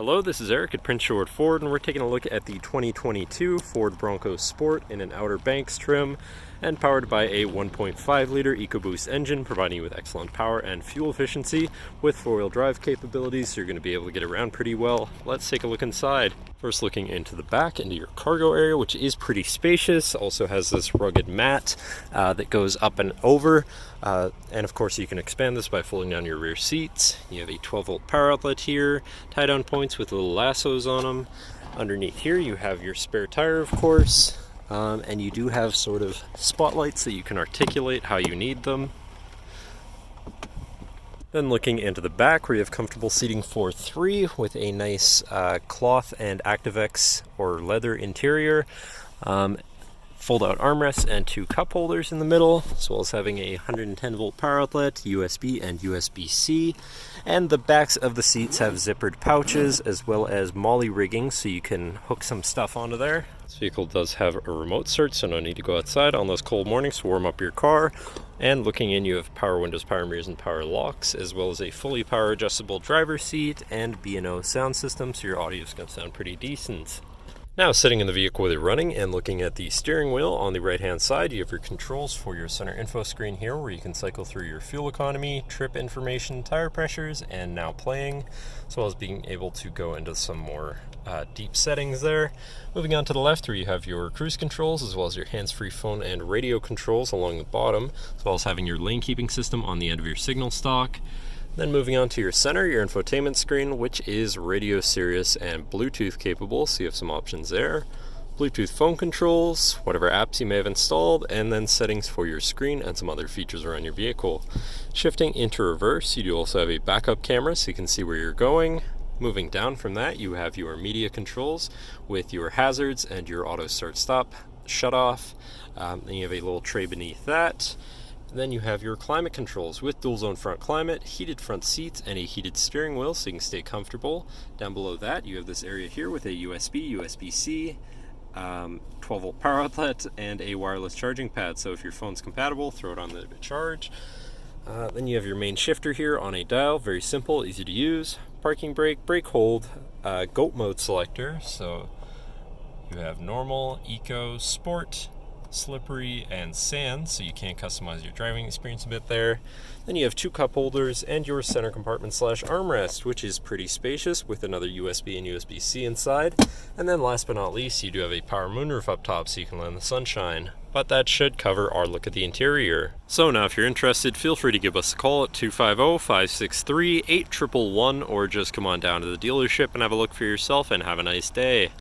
Hello, this is Eric at Prince George Ford, and we're taking a look at the 2022 Ford Bronco Sport in an Outer Banks trim and powered by a 1.5-liter EcoBoost engine, providing you with excellent power and fuel efficiency with four-wheel drive capabilities, so you're going to be able to get around pretty well. Let's take a look inside. First, looking into the back, into your cargo area, which is pretty spacious. Also has this rugged mat that goes up and over. And of course, you can expand this by folding down your rear seats. You have a 12-volt power outlet here, tie-down points with little lassos on them. Underneath here, you have your spare tire, of course. And you do have sort of spotlights that you can articulate how you need them. Then looking into the back, where you have comfortable seating for three with a nice cloth and ActiveX or leather interior. Fold-out armrests and two cup holders in the middle, as well as having a 110-volt power outlet, USB and USB-C. And the backs of the seats have zippered pouches, as well as MOLLE rigging, so you can hook some stuff onto there. This vehicle does have a remote start, so no need to go outside on those cold mornings to warm up your car. And looking in, you have power windows, power mirrors, and power locks, as well as a fully power adjustable driver's seat and B&O sound system, so your audio is going to sound pretty decent. Now, sitting in the vehicle with it running and looking at the steering wheel on the right-hand side, you have your controls for your center info screen here, where you can cycle through your fuel economy, trip information, tire pressures, and now playing, as well as being able to go into some more deep settings there. Moving on to the left, where you have your cruise controls, as well as your hands-free phone and radio controls along the bottom, as well as having your lane keeping system on the end of your signal stock. Then moving on to your center, your infotainment screen, which is radio, Sirius, and Bluetooth capable, so you have some options there. Bluetooth phone controls, whatever apps you may have installed, and then settings for your screen and some other features around your vehicle. Shifting into reverse, you do also have a backup camera so you can see where you're going. Moving down from that, you have your media controls with your hazards and your auto start stop shut off. Then you have a little tray beneath that. Then you have your climate controls with dual zone front climate, heated front seats, and a heated steering wheel so you can stay comfortable. Down below that, you have this area here with a USB, USB-C, 12-volt power outlet, and a wireless charging pad. So if your phone's compatible, throw it on the charge. Then you have your main shifter here on a dial, very simple, easy to use. Parking brake, brake hold, GOAT mode selector. So you have normal, eco, sport, slippery, and sand, so you can customize your driving experience a bit there. Then you have two cup holders and your center compartment / armrest, which is pretty spacious with another USB and USB-C inside. And then last but not least, you do have a power moonroof up top so you can let in the sunshine. But that should cover our look at the interior. So now if you're interested, feel free to give us a call at 250-563-8111 or just come on down to the dealership and have a look for yourself, and have a nice day.